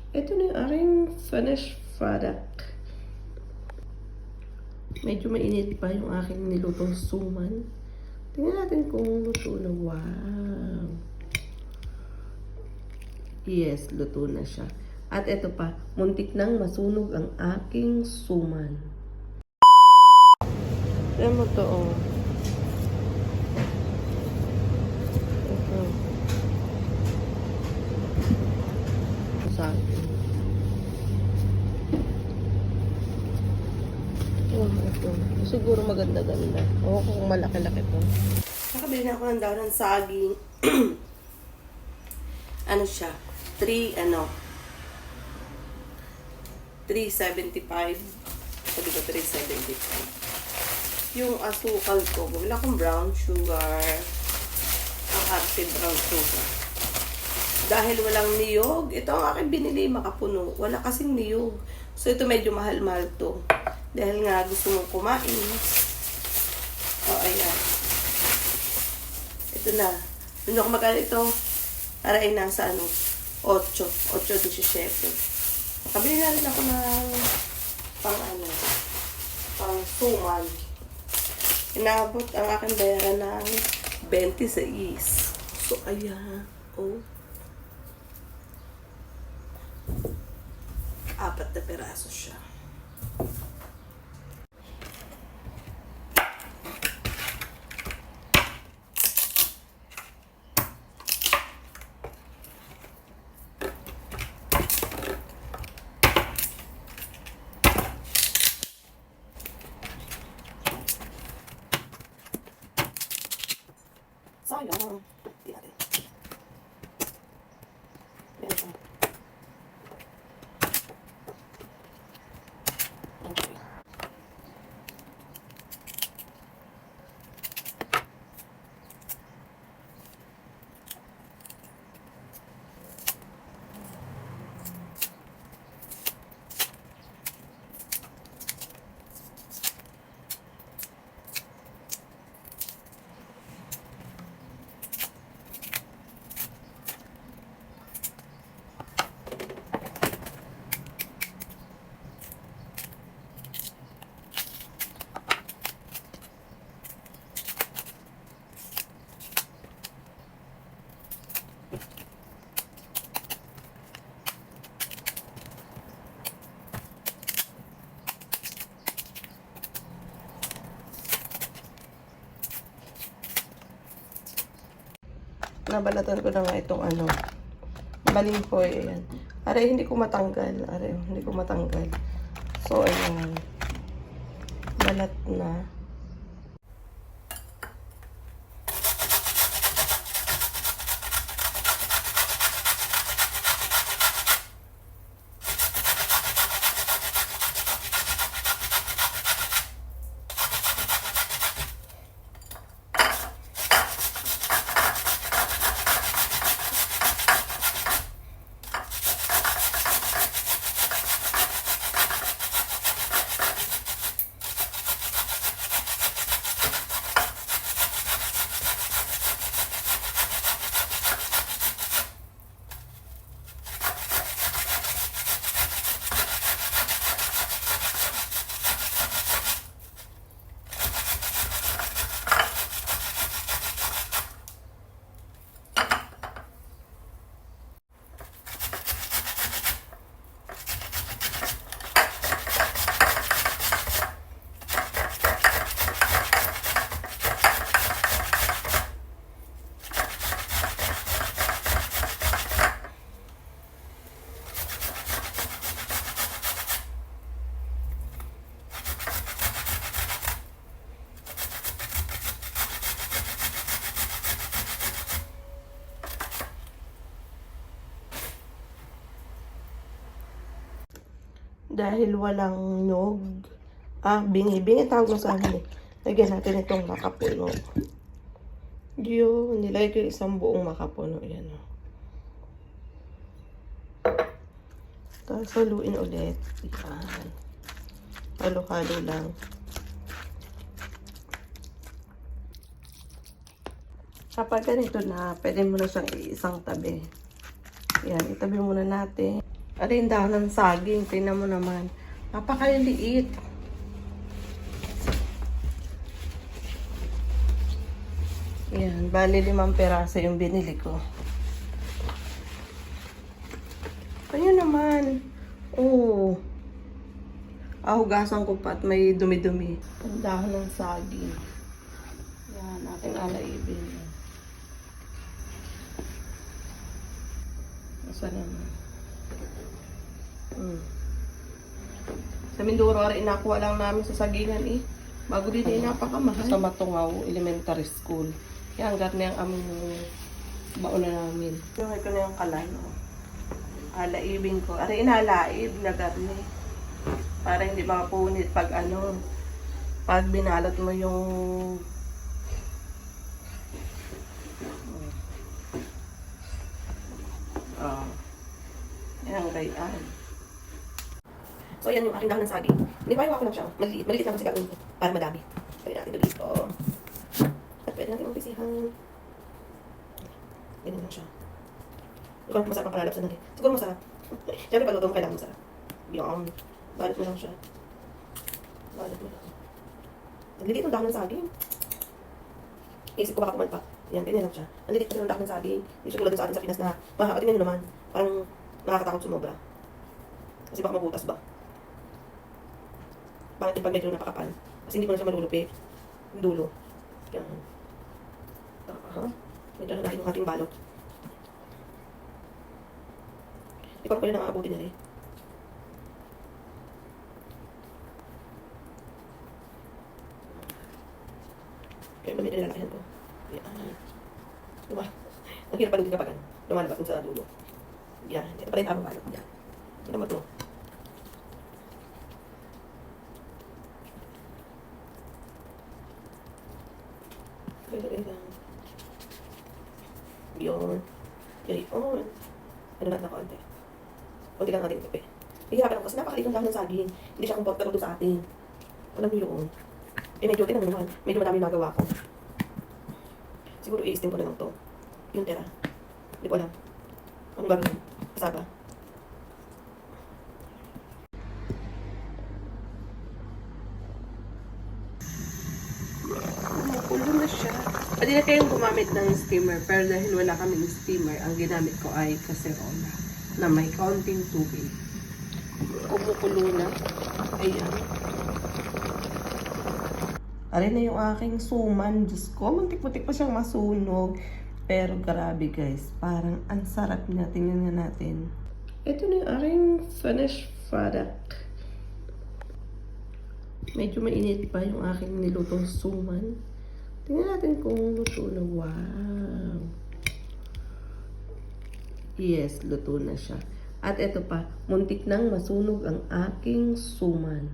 Ito na yung aking finished product. Medyo mainit pa yung aking nilutong suman. Tingnan natin kung luto na. Wow! Yes, luto na siya. At ito pa, muntik nang masunog ang aking suman. Tignan mo to, oh. Ito. Sabi. Oh, ito. Siguro maganda-ganda. Oo, kung malaki-laki to. Nakabili na ako ng daw ng saging. Ano siya? 375. Sabi ko 375. Yung asukal ko, wala akong brown sugar. Ang acid brown sugar. Dahil walang niyog, ito ang aking binili, makapuno. Wala kasing niyog. So, ito medyo mahal-mahal to. Dahil nga gusto mong kumain. O, ayan. Ito na. Doon ako magkano ito. Para ay nasa 8.17. Nakabili na rin ako ng pang suman. Inabot ang aking bayaran ng 26. So, ayan. Oh. 4 na peraso siya. Sayang. Hindi natin. Yan ito. Okay. Nabalatan ko na nga itong balinghoy, ayan. Aray, hindi ko matanggal. Aray, hindi ko matanggal. So, ayan. Balat na. Dahil walang nyog. Bingi. Bingi tawag mo sa akin eh. Lagyan natin itong makapuno. Yun, nilagay ko yung isang buong makapuno. Yan o. Tapos haluin ulit. Yan. Halo-halo lang. Kapag ganito na, pwede mo na siyang isang tabi. Yan, itabi muna natin. Ano yung dahon ng saging? Tingnan mo naman. Napakaliliit. Yan, bali 5 peraso yung binili ko. Ayun naman. Oo. Hugasan ko pa at may dumi-dumi. Ang dahon ng saging. Yan, ating alaibin. Asa naman. Sa Mindoro, inakuha lang namin sa sagingan eh. Bago din eh, napakamahal. Sa Matungaw Elementary School. Kaya hanggat na yung aming baon na namin. Yung ko na yung kalan. Oh. Alaibin ko. Ari inalaib na garni. Para hindi makapunit pag ano. Pag binalot mo yung yan ang gayaan. So, yan yung aking dahon ng saging. Nipayo ko lang siya. Maliit. Maliit lang kasi gagawin ko. Para madami. Pwede natin ito dito. At pwede natin umpisihan. Ganyan lang siya. Siguro masarap ang palalapsan natin. Siguro masarap. Siyempre pag luto mo kailangan masarap. Biyong. Balot mo lang siya. Balot mo lang. Nagliliit ang dahon ng saging. Isip ko baka kuman pa. Yan, ganyan lang siya. Nagliliit pa ng dahon ng saging. Hindi siya tulad sa atin sa Pinas na tingnan nyo naman. Parang nakakatakot sumobra. Kasi baka mabutas ba? Bakit yung pag medyo napakapal? Kasi hindi ko na siya malulupit. Yung dulo. Yan. Medyo na natin yung ating balot. Hindi ko pala nakakabuti na rin. Kaya medyo nilalakihan ko. Yan. Diba? Ang hirap palugin kapag lumalabas dun sa dulo. Yan. Ito pala yung tamang balot. Yan. Ito mo ito. Yun. Yun. Ano natin na konti. Konti lang natin ito eh. Hihirapan ako kasi napakaliit ang dahon ng saging. Hindi siya comfortable doon sa atin. Alam niyo yun. Medyo tingnan mo naman. Medyo madami nagawa ko. Siguro i-steam ko na lang to. Yung tera. Hindi ko alam. Anong gagawin? Kasaba. Makulo na siya. Pwede na kayong gumamit ng steamer, pero dahil wala kaming steamer, ang ginamit ko ay kaserola na may kaunting tubig. Kumukulo na. Ayan. Arin na yung aking suman. Diyos ko, muntik-muntik pa siyang masunog. Pero grabe guys, parang ang sarap niya. Tingnan nga natin. Ito na yung aking finished product. Medyo mainit pa yung aking nilutong suman. Tingnan natin kung luto na. Wow! Yes, luto na siya. At ito pa, muntik nang masunog ang aking suman.